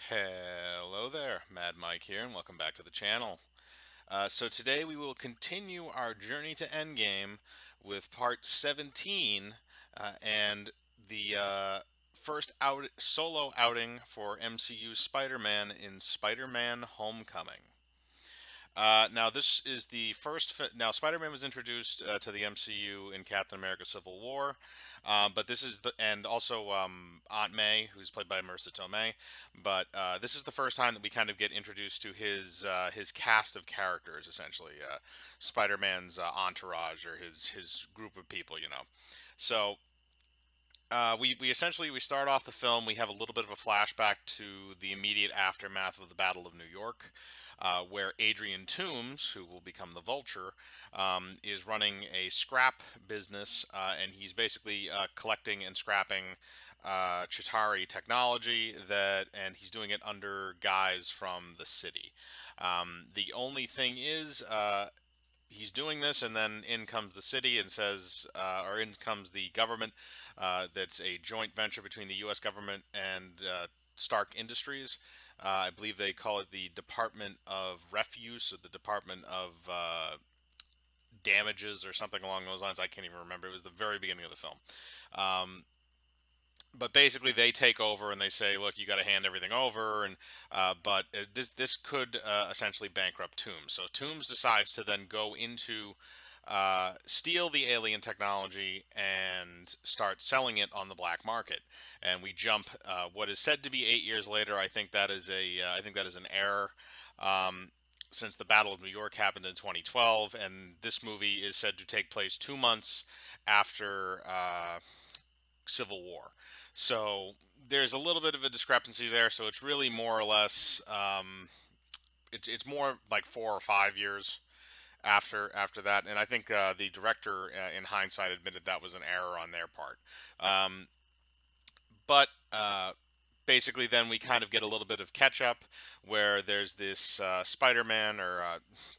Hello there, Mad Mike here, and welcome back to the channel. So today we will continue our journey to Endgame with part 17 and the first solo outing for MCU Spider-Man in Spider-Man Homecoming. Now, this is the first. Now, Spider-Man was introduced to the MCU in Captain America: Civil War, but this is and also Aunt May, who's played by Marissa Tomei. But this is the first time that we kind of get introduced to his cast of characters, essentially Spider-Man's entourage or his group of people, So we essentially we start off the film. We have a little bit of a flashback to the immediate aftermath of the Battle of New York, where Adrian Toomes, who will become the Vulture, is running a scrap business, and he's basically collecting and scrapping Chitauri technology and he's doing it under guise from the city. The only thing is, he's doing this, and then in comes the city and says, or in comes the government. That's a joint venture between the U.S. government and Stark Industries. I believe they call it the Department of Refuse or the Department of Damages or something along those lines. I can't even remember. It was the very beginning of the film. Um, but basically they take over and they say, look, you got to hand everything over, and but this could essentially bankrupt Toomes. So Toomes decides to then go into steal the alien technology and start selling it on the black market. And we jump what is said to be 8 years later. I think that is an error. Um, since the Battle of New York happened in 2012, and this movie is said to take place 2 months after Civil War. So there's a little bit of a discrepancy there. So it's really more or less, it's more like 4 or 5 years after that. And I think the director, in hindsight, admitted that was an error on their part. But basically, then we kind of get a little bit of catch up where there's this Spider-Man, or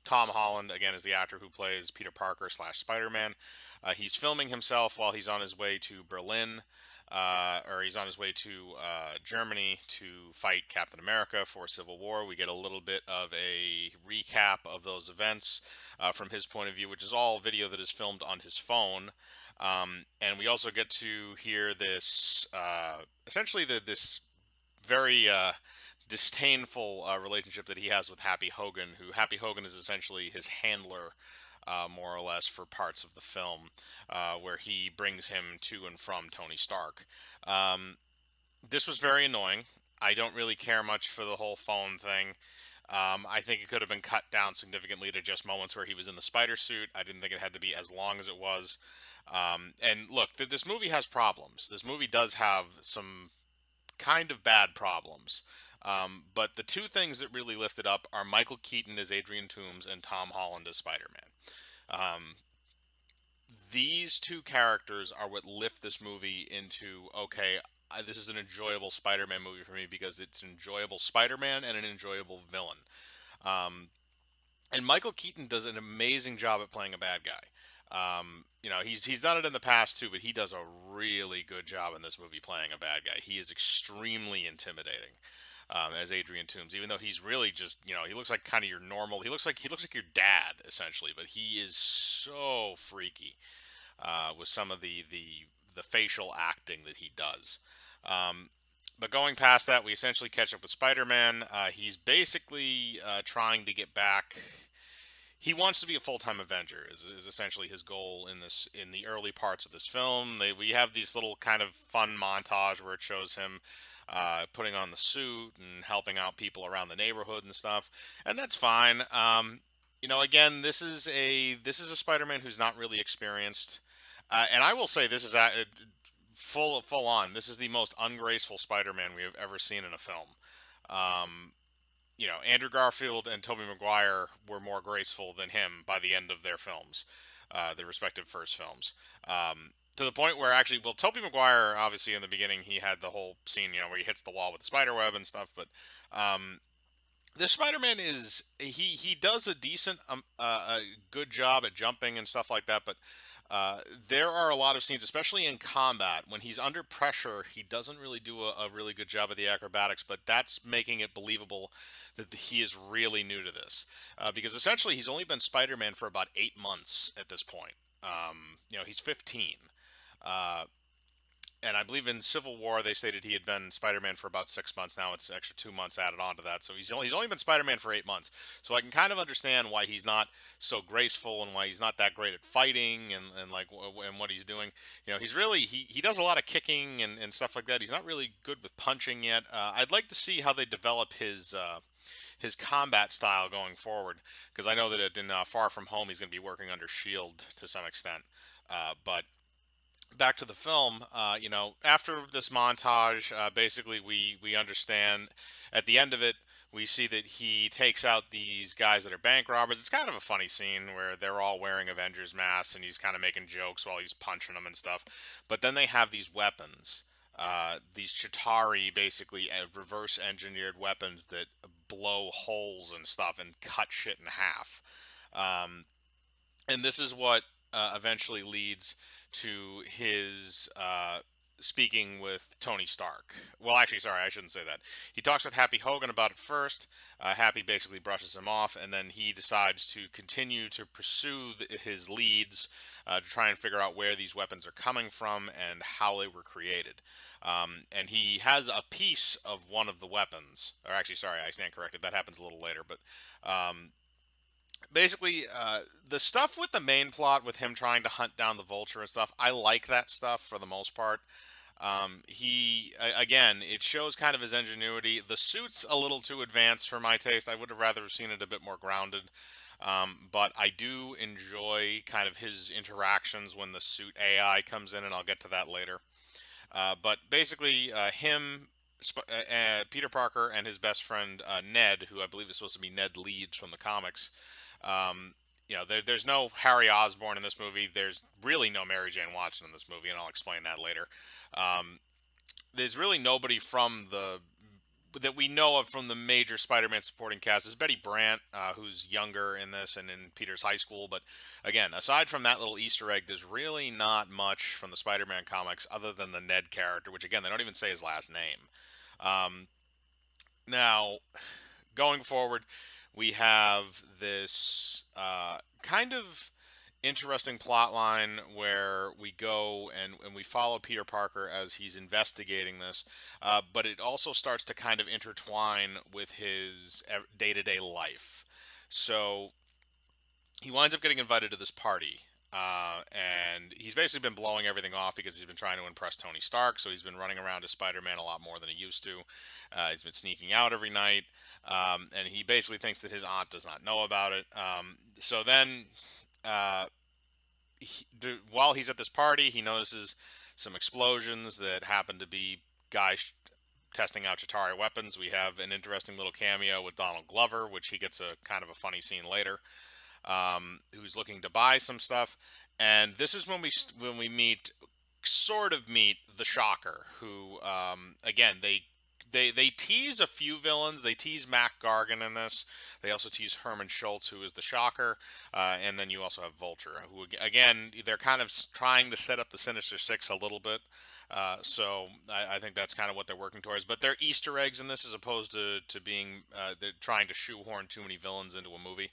Tom Holland again is the actor who plays Peter Parker slash Spider-Man. He's filming himself while he's on his way to Berlin, or he's on his way to Germany to fight Captain America for Civil War. We get a little bit of a recap of those events from his point of view, which is all video that is filmed on his phone. And we also get to hear this, essentially this very disdainful relationship that he has with Happy Hogan, who Happy Hogan is essentially his handler, more or less, for parts of the film, where he brings him to and from Tony Stark. Um, this was very annoying. I don't really care much for the whole phone thing. I think it could have been cut down significantly to just moments where he was in the spider suit. I didn't think it had to be as long as it was. And look, this movie has problems. This movie does have some kind of bad problems. But the two things that really lift it up are Michael Keaton as Adrian Toomes and Tom Holland as Spider-Man. These two characters are what lift this movie into, okay, this is an enjoyable Spider-Man movie for me because it's an enjoyable Spider-Man and an enjoyable villain. Um, and Michael Keaton does an amazing job at playing a bad guy. He's done it in the past too, but he does a really good job in this movie playing a bad guy. He is extremely intimidating as Adrian Toomes, even though he's really just, he looks like kind of your normal. He looks like your dad essentially, but he is so freaky with some of the facial acting that he does. Um, but going past that, we essentially catch up with Spider-Man. He's basically trying to get back. He wants to be a full-time Avenger. Is essentially his goal in the early parts of this film. We have these little kind of fun montage where it shows him putting on the suit and helping out people around the neighborhood and stuff, and that's fine. Again, this is a Spider-Man who's not really experienced, and I will say this is full on. This is the most ungraceful Spider-Man we have ever seen in a film. Um, Andrew Garfield and Tobey Maguire were more graceful than him by the end of their films, their respective first films. To the point where actually, well, Tobey Maguire, obviously in the beginning, he had the whole scene, where he hits the wall with the spider web and stuff. But the Spider-Man he does a decent, a good job at jumping and stuff like that. But Uh, there are a lot of scenes, especially in combat, when he's under pressure. He doesn't really do a really good job of the acrobatics, but that's making it believable that he is really new to this. Because essentially, he's only been Spider-Man for about 8 months at this point. He's 15. Uh, and I believe in Civil War they stated he had been Spider-Man for about 6 months. Now it's extra 2 months added on to that, so he's only been Spider-Man for 8 months. So I can kind of understand why he's not so graceful and why he's not that great at fighting and like and what he's doing. He's really he does a lot of kicking and stuff like that. He's not really good with punching yet. I'd like to see how they develop his combat style going forward, because I know that in Far From Home he's going to be working under Shield to some extent. But back to the film, after this montage, basically we understand at the end of it, we see that he takes out these guys that are bank robbers. It's kind of a funny scene where they're all wearing Avengers masks and he's kind of making jokes while he's punching them and stuff. But then they have these weapons, these Chitari, basically reverse engineered weapons that blow holes and stuff and cut shit in half. Um, and this is what eventually leads to his speaking with Tony Stark. Well, actually, sorry, I shouldn't say that. He talks with Happy Hogan about it first. Happy basically brushes him off, and then he decides to continue to pursue his leads to try and figure out where these weapons are coming from and how they were created. And he has a piece of one of the weapons. Or actually, sorry, I stand corrected. That happens a little later, but basically the stuff with the main plot with him trying to hunt down the vulture and stuff, I like that stuff for the most part. Again, it shows kind of his ingenuity. The suit's a little too advanced for my taste. I would have rather seen it a bit more grounded. But I do enjoy kind of his interactions when the suit AI comes in, and I'll get to that later. But basically, Peter Parker and his best friend Ned, who I believe is supposed to be Ned Leeds from the comics. Um, there's no Harry Osborn in this movie. There's really no Mary Jane Watson in this movie, and I'll explain that later. Um, there's really nobody from the that we know of from the major Spider-Man supporting cast. Is Betty Brant, who's younger in this and in Peter's high school. But again, aside from that little Easter egg, there's really not much from the Spider-Man comics other than the Ned character, which again they don't even say his last name. Um, Now, going forward, we have this kind of interesting plot line where we go and we follow Peter Parker as he's investigating this, but it also starts to kind of intertwine with his day-to-day life. So he winds up getting invited to this party. And he's basically been blowing everything off because he's been trying to impress Tony Stark. So he's been running around as Spider-Man a lot more than he used to. He's been sneaking out every night, and he basically thinks that his aunt does not know about it. So then, uh, while he's at this party, he notices some explosions that happen to be guys testing out Chitauri weapons. We have an interesting little cameo with Donald Glover, which he gets a kind of a funny scene later, who's looking to buy some stuff. And this is when we meet the Shocker, who again they tease a few villains. They tease Mac Gargan in this. They also tease Herman Schultz, who is the Shocker, and then you also have Vulture, who again they're kind of trying to set up the Sinister Six a little bit. So I think that's kind of what they're working towards. But they're Easter eggs in this, as opposed to being they're trying to shoehorn too many villains into a movie.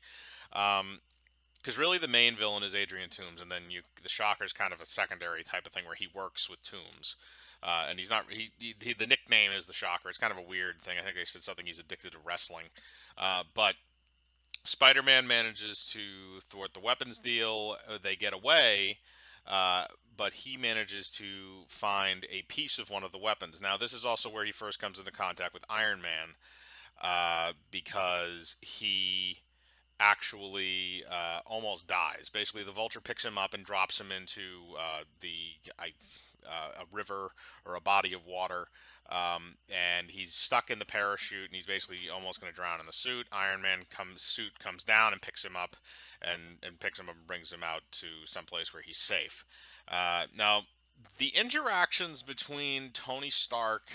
Because really the main villain is Adrian Toomes, and then the Shocker is kind of a secondary type of thing where he works with Toomes. And he's not. The nickname is the Shocker. It's kind of a weird thing. I think they said something he's addicted to wrestling. But Spider-Man manages to thwart the weapons deal. They get away, but he manages to find a piece of one of the weapons. Now, this is also where he first comes into contact with Iron Man, because he actually almost dies. Basically, the Vulture picks him up and drops him into a river or a body of water. And he's stuck in the parachute, and he's basically almost going to drown in the suit. Iron Man suit comes down and picks him up, and picks him up and brings him out to someplace where he's safe. Now, the interactions between Tony Stark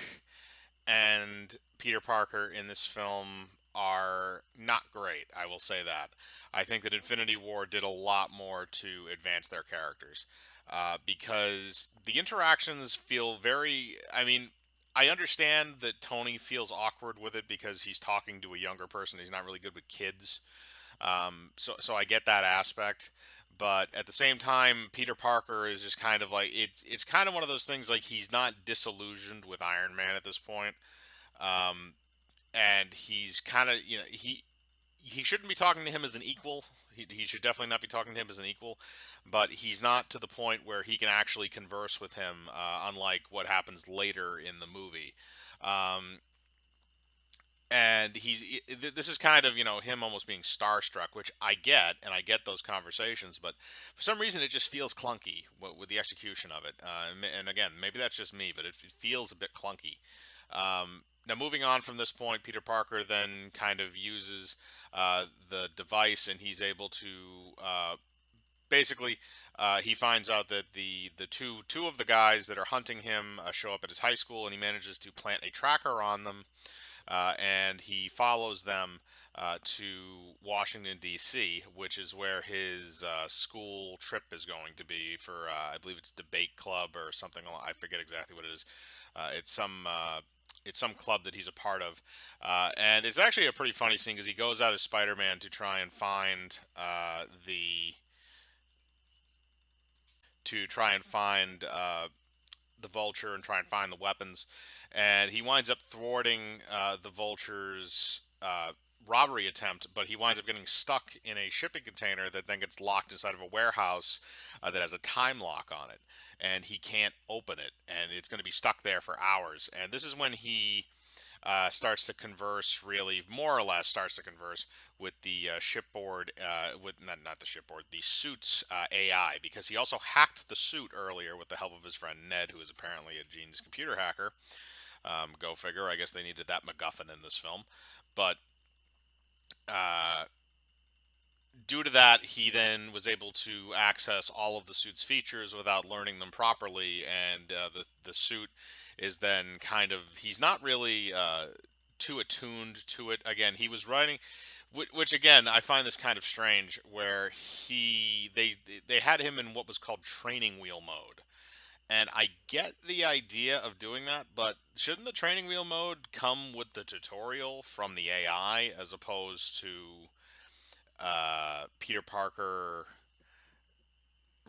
and Peter Parker in this film are not great. I will say that. I think that Infinity War did a lot more to advance their characters because the interactions feel very. I mean, I understand that Tony feels awkward with it because he's talking to a younger person. He's not really good with kids. So I get that aspect, but at the same time, Peter Parker is just kind of like it's kind of one of those things like he's not disillusioned with Iron Man at this point, um, and he's kind of he shouldn't be talking to him as an equal. He should definitely not be talking to him as an equal, but he's not to the point where he can actually converse with him, unlike what happens later in the movie. Um, and this is kind of him almost being starstruck, which I get, and I get those conversations, but for some reason it just feels clunky with the execution of it, and again, maybe that's just me, but it feels a bit clunky. Now, moving on from this point, Peter Parker then kind of uses the device, and he's able to basically he finds out that the two of the guys that are hunting him show up at his high school, and he manages to plant a tracker on them, and he follows them to Washington D.C., which is where his school trip is going to be for. I believe it's debate club or something. I forget exactly what it is. It's some club that he's a part of, and it's actually a pretty funny scene because he goes out as Spider-Man to try and find the Vulture and try and find the weapons, and he winds up thwarting the Vulture's robbery attempt, but he winds up getting stuck in a shipping container that then gets locked inside of a warehouse that has a time lock on it, and he can't open it, and it's going to be stuck there for hours. And this is when he starts to converse, really, more or less starts to converse with the shipboard, with not the shipboard, the suit's AI, because he also hacked the suit earlier with the help of his friend Ned, who is apparently a genius computer hacker. Go figure. I guess they needed that MacGuffin in this film. But uh, due to that, he then was able to access all of the suit's features without learning them properly, and the suit is then kind of he's not really too attuned to it. Again, he was writing, which again I find this kind of strange, where they had him in what was called training wheel mode. And I get the idea of doing that, but shouldn't the training wheel mode come with the tutorial from the AI as opposed to Peter Parker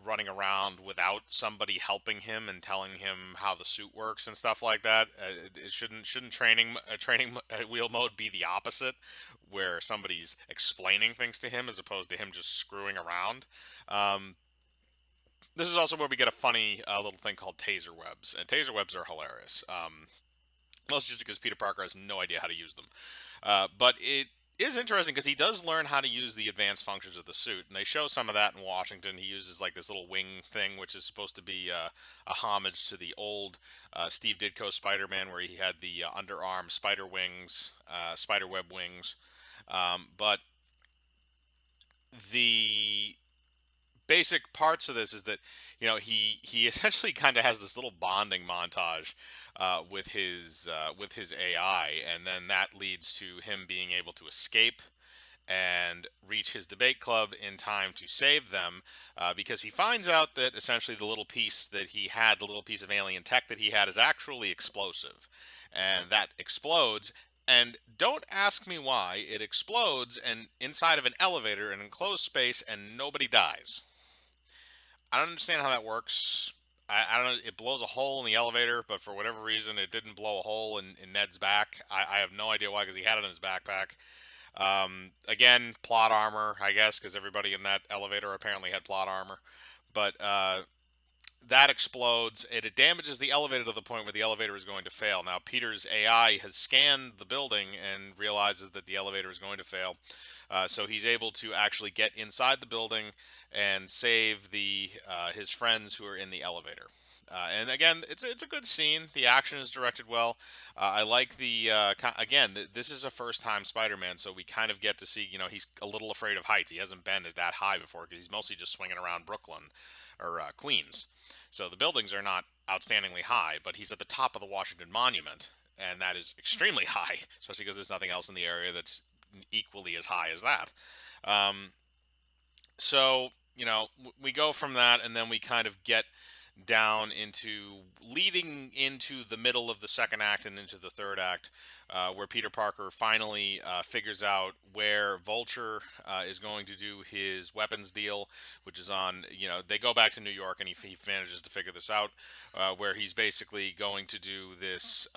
running around without somebody helping him and telling him how the suit works and stuff like that? It shouldn't training wheel mode be the opposite, where somebody's explaining things to him as opposed to him just screwing around? Um, this is also where we get a funny little thing called taser webs, and taser webs are hilarious. Mostly just because Peter Parker has no idea how to use them. But it is interesting because he does learn how to use the advanced functions of the suit, and they show some of that in Washington. He uses like this little wing thing, which is supposed to be a homage to the old Steve Ditko Spider-Man, where he had the underarm spider wings, spider web wings. But the basic parts of this is that he essentially kind of has this little bonding montage with his AI, and then that leads to him being able to escape and reach his debate club in time to save them, because he finds out that essentially the little piece that he had, the little piece of alien tech that he had, is actually explosive, and that explodes. And don't ask me why it explodes and inside of an elevator, an enclosed space, and nobody dies. I don't understand how that works. I don't know. It blows a hole in the elevator, but for whatever reason, it didn't blow a hole in Ned's back. I have no idea why, because he had it in his backpack. Again, plot armor, I guess, because everybody in that elevator apparently had plot armor. But that explodes. It damages the elevator to the point where the elevator is going to fail. Now, Peter's AI has scanned the building and realizes that the elevator is going to fail. So he's able to actually get inside the building and save the his friends who are in the elevator. And again, it's a good scene. The action is directed well. I like the again. This is a first time Spider-Man, so we kind of get to see. He's a little afraid of heights. He hasn't been that high before because he's mostly just swinging around Brooklyn or Queens. So the buildings are not outstandingly high, but he's at the top of the Washington Monument, and that is extremely high, especially because there's nothing else in the area that's equally as high as that. Um, so we go from that, and then we kind of get down into leading into the middle of the second act and into the third act, where Peter Parker finally figures out where Vulture is going to do his weapons deal, which is on, they go back to New York, and he manages to figure this out, where he's basically going to do this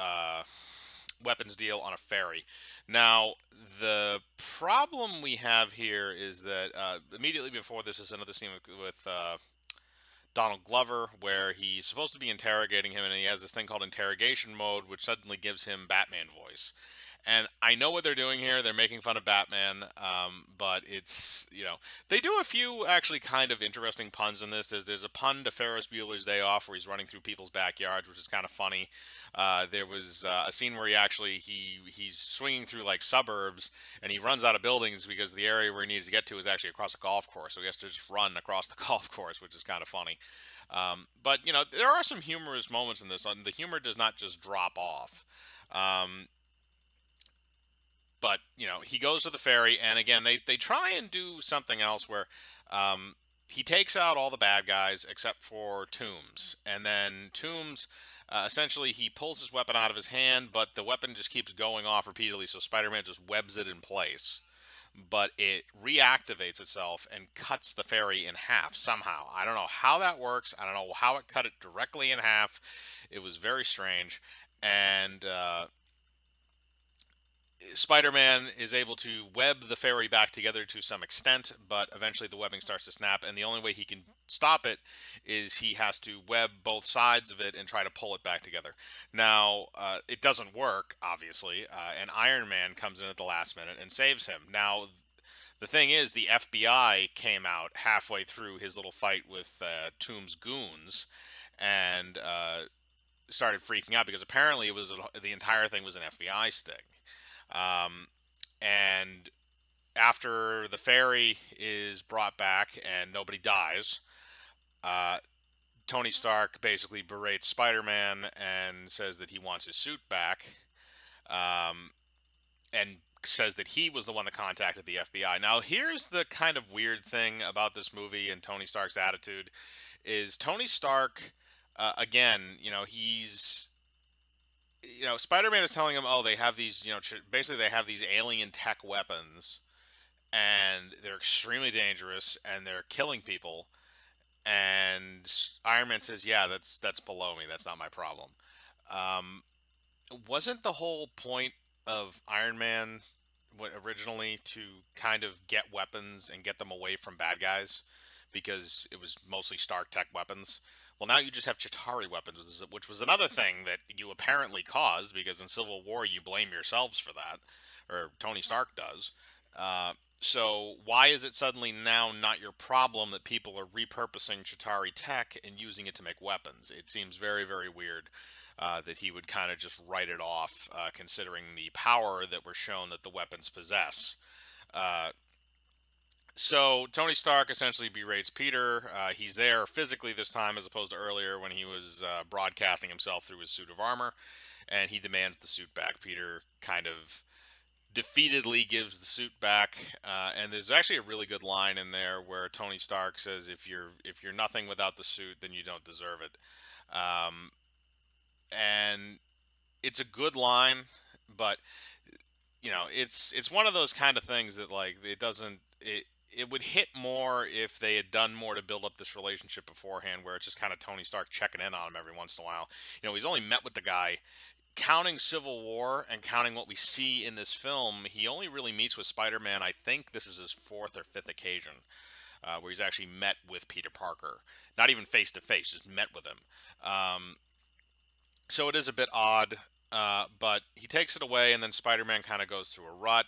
weapons deal on a ferry. Now, the problem we have here is that immediately before this is another scene with Donald Glover, where he's supposed to be interrogating him, and he has this thing called interrogation mode, which suddenly gives him Batman voice. And I know what they're doing here. They're making fun of Batman, but they do a few actually kind of interesting puns in this. There's a pun to Ferris Bueller's Day Off where he's running through people's backyards, which is kind of funny. There was a scene where he's swinging through like suburbs, and he runs out of buildings because the area where he needs to get to is actually across a golf course, so he has to just run across the golf course, which is kind of funny. But there are some humorous moments in this. The humor does not just drop off. Um, but he goes to the ferry, and again they try and do something else where um, he takes out all the bad guys except for Toombs, and then Toombs essentially he pulls his weapon out of his hand, but the weapon just keeps going off repeatedly, so Spider-Man just webs it in place, but it reactivates itself and cuts the ferry in half somehow. I don't know how that works. I don't know how it cut it directly in half. It was very strange. And Spider-Man is able to web the ferry back together to some extent, but eventually the webbing starts to snap, and the only way he can stop it is he has to web both sides of it and try to pull it back together. Now, it doesn't work, obviously, and Iron Man comes in at the last minute and saves him. Now, the thing is, the FBI came out halfway through his little fight with Tomb's goons, and started freaking out because apparently the entire thing was an FBI sting. Um, and after the ferry is brought back and nobody dies, uh, Tony Stark basically berates Spider-Man and says that he wants his suit back, um, and says that he was the one that contacted the FBI. Now, here's the kind of weird thing about this movie and Tony Stark's attitude is Tony Stark, again, Spider-Man is telling him, oh, they have these, basically they have these alien tech weapons, and they're extremely dangerous, and they're killing people. And Iron Man says, yeah, that's below me. That's not my problem. Um, wasn't the whole point of Iron Man originally to kind of get weapons and get them away from bad guys because it was mostly Stark tech weapons? Well, now you just have Chitauri weapons, which was another thing that you apparently caused because in Civil War you blame yourselves for that, or Tony Stark does. So why is it suddenly now not your problem that people are repurposing Chitauri tech and using it to make weapons? It seems very, very weird that he would kind of just write it off, considering the power that we're shown that the weapons possess. Uh, so Tony Stark essentially berates Peter. He's there physically this time, as opposed to earlier when he was broadcasting himself through his suit of armor, and he demands the suit back. Peter kind of defeatedly gives the suit back, and there's actually a really good line in there where Tony Stark says, "If you're nothing without the suit, then you don't deserve it." Um, and it's a good line, but it's one of those kind of things that like it would hit more if they had done more to build up this relationship beforehand, where it's just kind of Tony Stark checking in on him every once in a while. He's only met with the guy, counting Civil War and counting what we see in this film, he only really meets with Spider-Man. I think this is his fourth or fifth occasion where he's actually met with Peter Parker. Not even face to face, just met with him. So it is a bit odd, but he takes it away, and then Spider-Man kind of goes through a rut.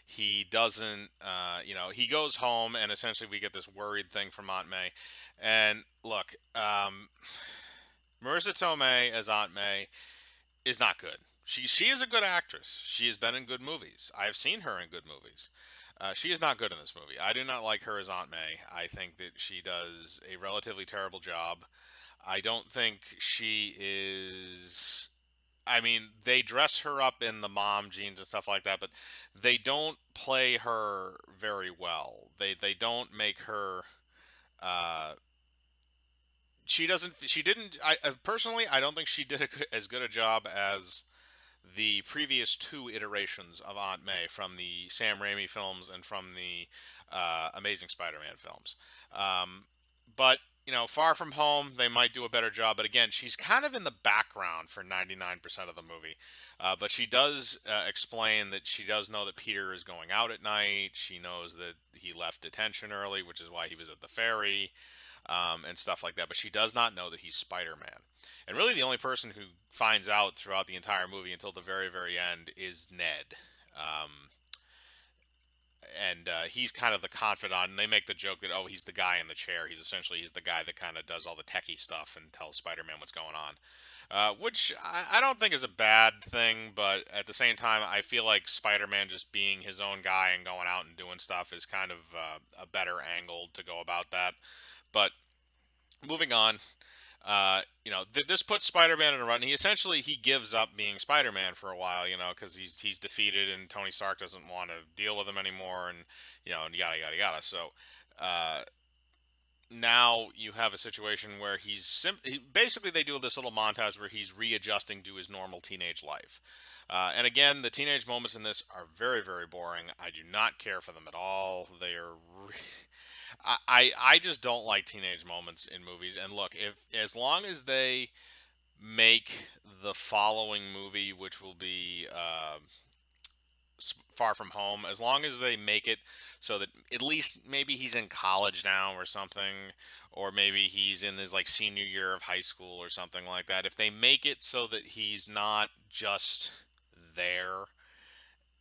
He doesn't, he goes home, and essentially we get this worried thing from Aunt May. And look, Marissa Tomei as Aunt May is not good. She is a good actress. She has been in good movies. I have seen her in good movies. She is not good in this movie. I do not like her as Aunt May. I think that she does a relatively terrible job. I don't think she is. I mean, they dress her up in the mom jeans and stuff like that, but they don't play her very well. They don't make her. Uh, she doesn't. She didn't. Personally, I don't think she did as good a job as the previous two iterations of Aunt May from the Sam Raimi films and from the Amazing Spider-Man films. Um, but Far From Home, they might do a better job. But again, she's kind of in the background for 99% of the movie. But she does explain that she does know that Peter is going out at night. She knows that he left detention early, which is why he was at the ferry, and stuff like that. But she does not know that he's Spider-Man. And really, the only person who finds out throughout the entire movie until the very, very end is Ned. Um, and he's kind of the confidant. And they make the joke that, oh, he's the guy in the chair. He's the guy that kind of does all the techie stuff and tells Spider-Man what's going on. Which I don't think is a bad thing, but at the same time, I feel like Spider-Man just being his own guy and going out and doing stuff is kind of a better angle to go about that. But moving on, this puts Spider-Man in a run. He gives up being Spider-Man for a while, because he's defeated and Tony Stark doesn't want to deal with him anymore, and yada yada yada. So uh, now you have a situation where basically they do this little montage where he's readjusting to his normal teenage life. And again, the teenage moments in this are very, very boring. I do not care for them at all. They are I just don't like teenage moments in movies. And look, if as long as they make the following movie, which will be Far From Home, as long as they make it so that at least maybe he's in college now or something, or maybe he's in his like senior year of high school or something like that. If they make it so that he's not just there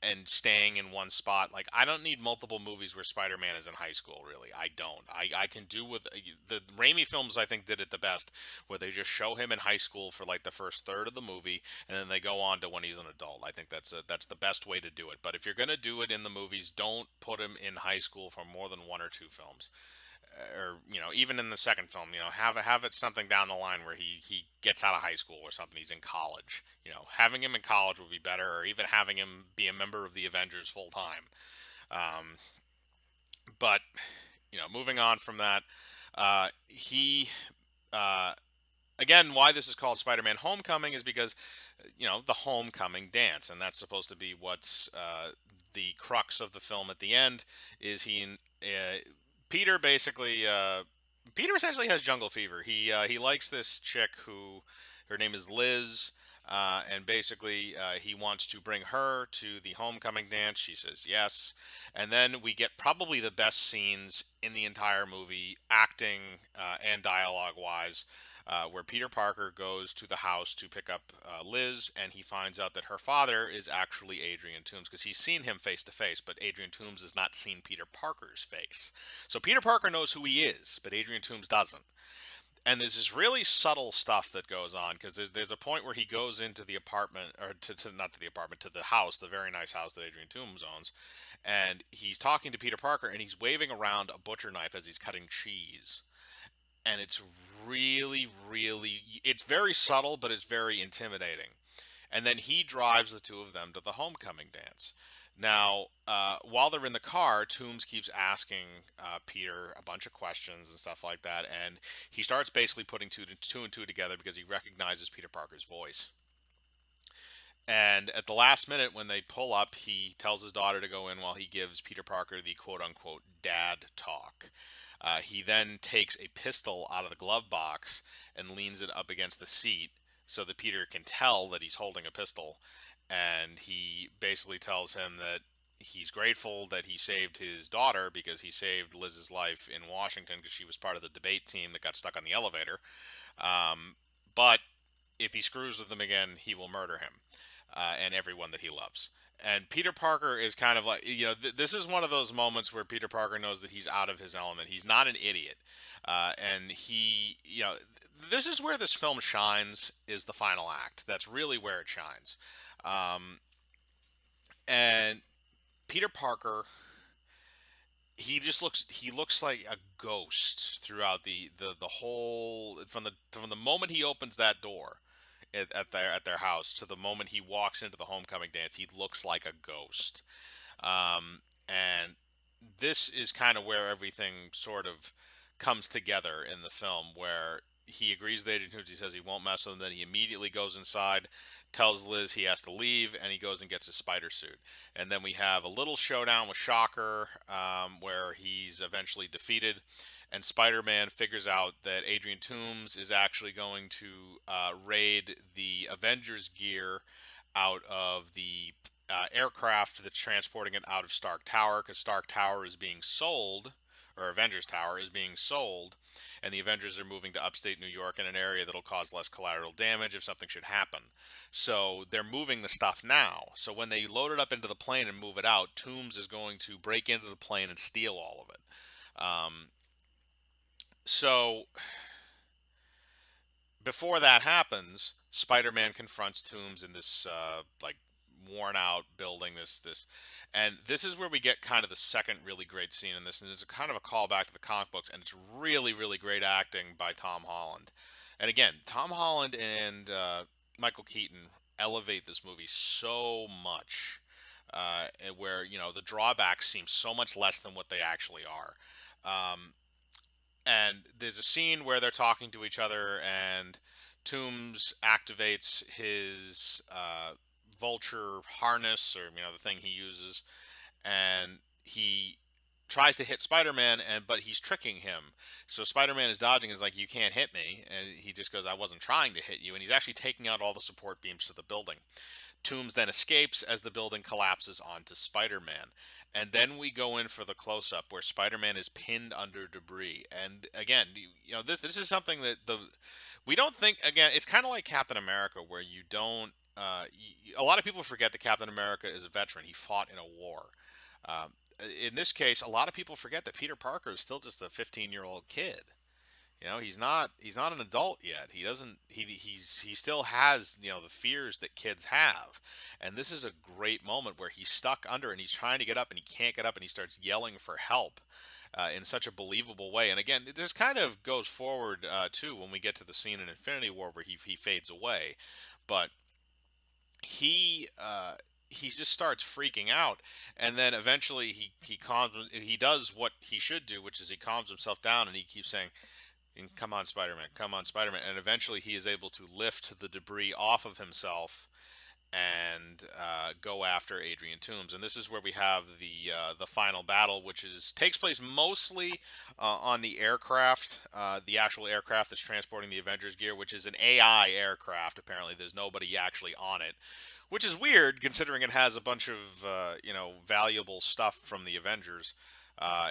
and staying in one spot. Like, I don't need multiple movies where Spider-Man is in high school, really. I don't. I can do with the Raimi films, I think, did it the best, where they just show him in high school for like the first third of the movie, and then they go on to when he's an adult. I think that's the best way to do it. But if you're going to do it in the movies, don't put him in high school for more than one or two films, or even in the second film, have it something down the line where he gets out of high school or something, he's in college. Having him in college would be better, or even having him be a member of the Avengers full time. Um, but moving on from that, he uh, again, why this is called Spider-Man Homecoming is because the homecoming dance, and that's supposed to be what's the crux of the film at the end. Is Peter basically Peter essentially has jungle fever. He likes this chick who her name is Liz. And basically, he wants to bring her to the homecoming dance. She says yes. And then we get probably the best scenes in the entire movie, acting and dialogue wise, where Peter Parker goes to the house to pick up Liz, and he finds out that her father is actually Adrian Toomes, because he's seen him face to face, but Adrian Toomes has not seen Peter Parker's face. So Peter Parker knows who he is, but Adrian Toomes doesn't. And there's this really subtle stuff that goes on, because there's a point where he goes into the apartment, or not to the apartment, to the house, the very nice house that Adrian Toomes owns, and he's talking to Peter Parker, and he's waving around a butcher knife as he's cutting cheese. And it's really, really, it's very subtle, but it's very intimidating. And then he drives the two of them to the homecoming dance. Now, while they're in the car, Toombs keeps asking Peter a bunch of questions and stuff like that, and he starts basically putting two and two together because he recognizes Peter Parker's voice. And at the last minute, when they pull up, he tells his daughter to go in while he gives Peter Parker the quote unquote dad talk. He then takes a pistol out of the glove box and leans it up against the seat so that Peter can tell that he's holding a pistol. And he basically tells him that he's grateful that he saved his daughter because he saved Liz's life in Washington because she was part of the debate team that got stuck on the elevator. But if he screws with them again, he will murder him and everyone that he loves. And Peter Parker is kind of like, this is one of those moments where Peter Parker knows that he's out of his element. He's not an idiot. And this is where this film shines, is the final act. That's really where it shines. Um, and Peter Parker, he looks like a ghost throughout the whole, from the moment he opens that door at their house to the moment he walks into the homecoming dance. He looks like a ghost. And this is kind of where everything sort of comes together in the film, where he agrees with Agent Hoods. He says he won't mess with him. Then he immediately goes inside, tells Liz he has to leave, and he goes and gets his spider suit. And then we have a little showdown with Shocker, where he's eventually defeated. And Spider-Man figures out that Adrian Toomes is actually going to raid the Avengers gear out of the aircraft that's transporting it out of Stark Tower, because Stark Tower is being sold, or Avengers Tower is being sold, and the Avengers are moving to upstate New York in an area that'll cause less collateral damage if something should happen. So they're moving the stuff now. So when they load it up into the plane and move it out, Toomes is going to break into the plane and steal all of it. So before that happens, Spider-Man confronts Toomes in this like worn out building. And this is where we get kind of the second really great scene in this, and it's a kind of a callback to the comic books, and it's really really great acting by Tom Holland. And again, Tom Holland and Michael Keaton elevate this movie so much, where the drawbacks seem so much less than what they actually are. And there's a scene where they're talking to each other, and Toomes activates his vulture harness, or the thing he uses, and he tries to hit Spider-Man, but he's tricking him. So Spider-Man is dodging, is like, you can't hit me, and he just goes, I wasn't trying to hit you, and he's actually taking out all the support beams to the building. Toomes then escapes as the building collapses onto Spider-Man. And then we go in for the close-up where Spider-Man is pinned under debris. And again, this is something that we don't think. Again, it's kind of like Captain America, where you don't. A lot of people forget that Captain America is a veteran. He fought in a war. Um, in this case, a lot of people forget that Peter Parker is still just a 15-year-old kid. He's not an adult yet. He doesn't he still has, the fears that kids have. And this is a great moment where he's stuck under and he's trying to get up and he can't get up, and he starts yelling for help in such a believable way. And again, this kind of goes forward too when we get to the scene in Infinity War where he fades away. But he just starts freaking out, and then eventually he does what he should do, which is he calms himself down, and he keeps saying, and come on, Spider-Man, come on, Spider-Man. And eventually he is able to lift the debris off of himself and go after Adrian Toomes. And this is where we have the final battle, which takes place mostly on the aircraft, the actual aircraft that's transporting the Avengers gear, which is an AI aircraft. Apparently, there's nobody actually on it, which is weird considering it has a bunch of valuable stuff from the Avengers,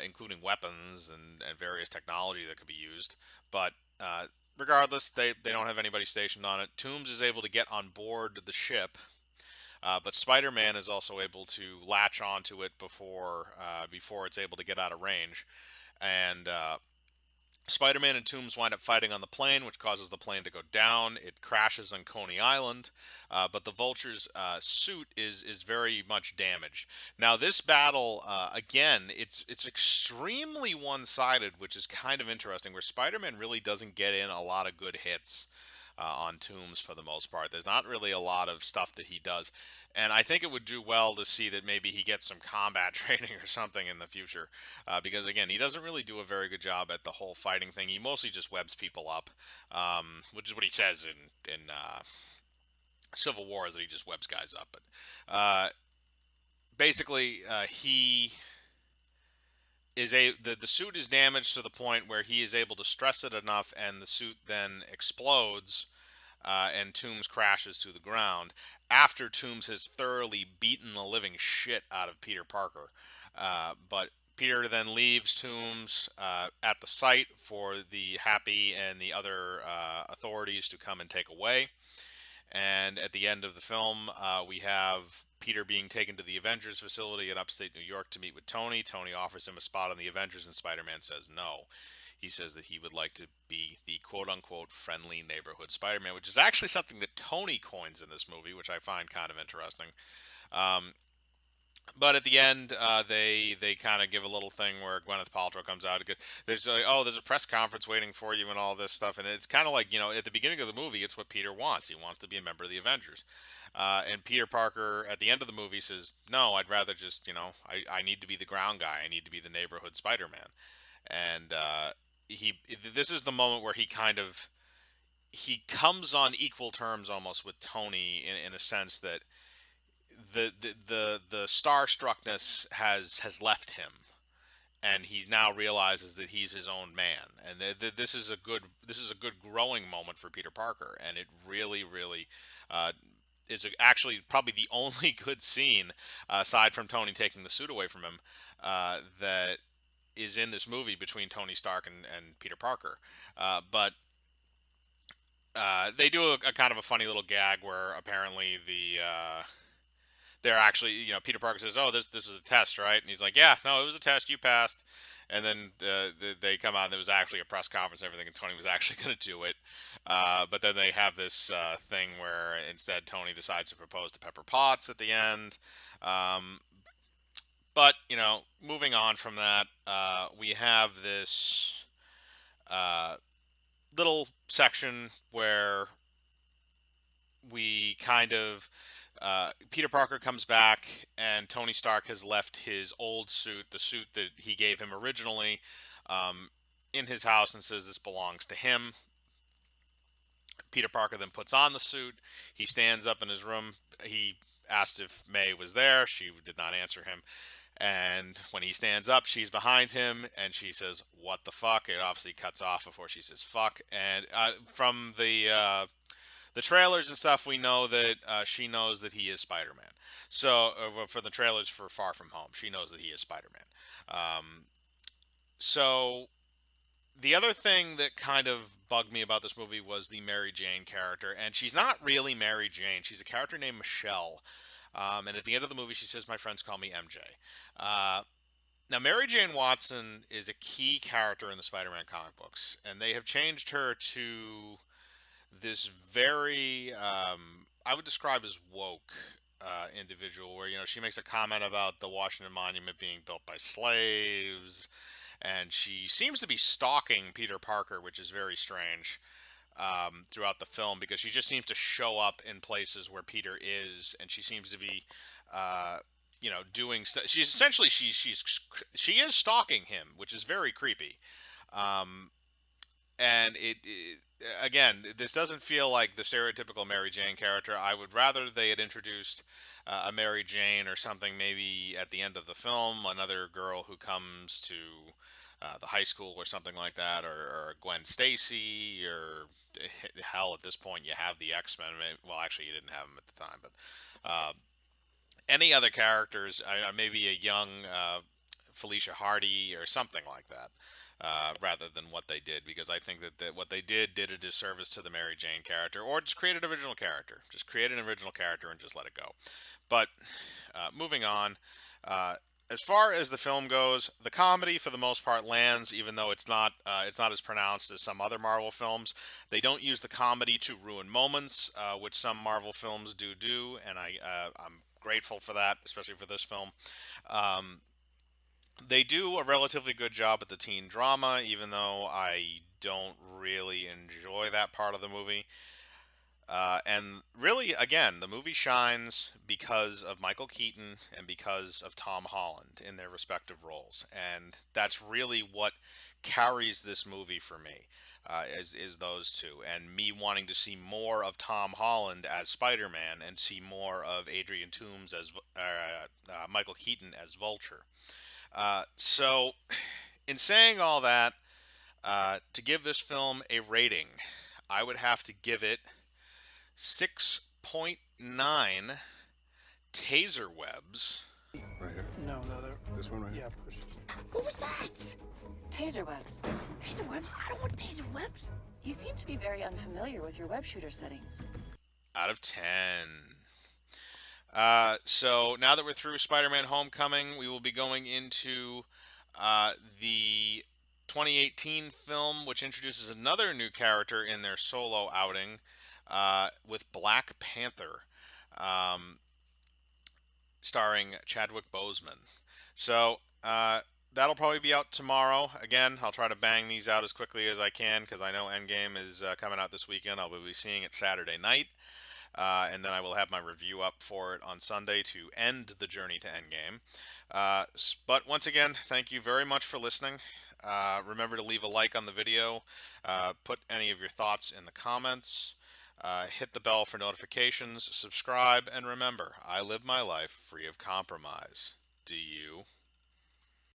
including weapons and various technology that could be used. But regardless, they don't have anybody stationed on it. Toomes is able to get on board the ship, but Spider-Man is also able to latch onto it before it's able to get out of range. And Spider-Man and Toomes wind up fighting on the plane, which causes the plane to go down. It crashes on Coney Island, but the Vulture's suit is very much damaged. Now, this battle, again, it's extremely one-sided, which is kind of interesting, where Spider-Man really doesn't get in a lot of good hits on Toomes for the most part. There's not really a lot of stuff that he does. And I think it would do well to see that maybe he gets some combat training or something in the future. Because, again, he doesn't really do a very good job at the whole fighting thing. He mostly just webs people up, which is what he says in Civil War, is that he just webs guys up. But basically, he the suit is damaged to the point where he is able to stress it enough, and the suit then explodes, and Toomes crashes to the ground after Toomes has thoroughly beaten the living shit out of Peter Parker. But Peter then leaves Toomes at the site for the Happy and the other authorities to come and take away. And at the end of the film, we have Peter being taken to the Avengers facility in upstate New York to meet with Tony. Tony offers him a spot on the Avengers, and Spider-Man says no. He says that he would like to be the quote-unquote friendly neighborhood Spider-Man, which is actually something that Tony coins in this movie, which I find kind of interesting. Um, But at the end, they kind of give a little thing where Gwyneth Paltrow comes out. There's like, oh, there's a press conference waiting for you and all this stuff, and it's kind of like, at the beginning of the movie, it's what Peter wants. He wants to be a member of the Avengers, and Peter Parker at the end of the movie says, no, I'd rather just, I need to be the ground guy. I need to be the neighborhood Spider-Man, and he this is the moment where he comes on equal terms almost with Tony in a sense that the starstruckness has left him, and he now realizes that he's his own man, and this is a good growing moment for Peter Parker, and it really uh, is actually probably the only good scene, aside from Tony taking the suit away from him, that is in this movie between Tony Stark and Peter Parker. But they do a kind of a funny little gag where apparently they're actually, Peter Parker says, "Oh, this is a test, right?" And he's like, "Yeah, no, it was a test. You passed." And then they come out, and there was actually a press conference and everything, and Tony was actually going to do it. But then they have this thing where instead Tony decides to propose to Pepper Potts at the end. Um, but moving on from that, we have this uh, little section where we kind of Peter Parker comes back, and Tony Stark has left his old suit, the suit that he gave him originally, um, in his house, and says this belongs to him. Peter Parker then puts on the suit. He stands up in his room. He asked if May was there. She did not answer him. And when he stands up, she's behind him, and she says, "What the fuck?" It obviously cuts off before she says "fuck." And from the trailers and stuff, we know that she knows that he is Spider-Man. So for the trailers for Far From Home, she knows that he is Spider-Man. Um, so the other thing that kind of bugged me about this movie was the Mary Jane character, and she's not really Mary Jane. She's a character named Michelle. And at the end of the movie, she says, "My friends call me MJ." Uh, Now, Mary Jane Watson is a key character in the Spider-Man comic books, and they have changed her to this very I would describe as woke individual, where she makes a comment about the Washington Monument being built by slaves, and she seems to be stalking Peter Parker, which is very strange, throughout the film, because she just seems to show up in places where Peter is, and she seems to be doing stuff. She's essentially she is stalking him, which is very creepy. um, and again, this doesn't feel like the stereotypical Mary Jane character. I would rather they had introduced a Mary Jane or something, maybe at the end of the film, another girl who comes to the high school or something like that, or Gwen Stacy, or hell, at this point you have the X-Men. Well, actually, you didn't have them at the time, but any other characters, maybe a young Felicia Hardy or something like that, rather than what they did, because I think that what they did a disservice to the Mary Jane character, or just create an original character. Just create an original character and just let it go. But moving on, uh, as far as the film goes, the comedy for the most part lands, even though it's not as pronounced as some other Marvel films. They don't use the comedy to ruin moments, which some Marvel films do, and I'm grateful for that, especially for this film. Um, they do a relatively good job at the teen drama, even though I don't really enjoy that part of the movie. And really, again, the movie shines because of Michael Keaton and because of Tom Holland in their respective roles, and that's really what carries this movie for me. Is those two, and me wanting to see more of Tom Holland as Spider-Man and see more of Adrian Toomes as Michael Keaton as Vulture. So, in saying all that, to give this film a rating, I would have to give it 6.9 taser webs. Right here. No, no, they're. This one right here. Yeah, push. What was that? Taser webs. Taser webs? I don't want taser webs. You seem to be very unfamiliar with your web shooter settings. Out of 10. So now that we're through Spider-Man Homecoming, we will be going into the 2018 film, which introduces another new character in their solo outing, with Black Panther. Um, starring Chadwick Boseman. So that'll probably be out tomorrow. Again, I'll try to bang these out as quickly as I can because I know Endgame is coming out this weekend. I'll be seeing it Saturday night. And then I will have my review up for it on Sunday to end the journey to Endgame. But once again, thank you very much for listening. Remember to leave a like on the video, put any of your thoughts in the comments, hit the bell for notifications, subscribe, and remember, I live my life free of compromise. Do you?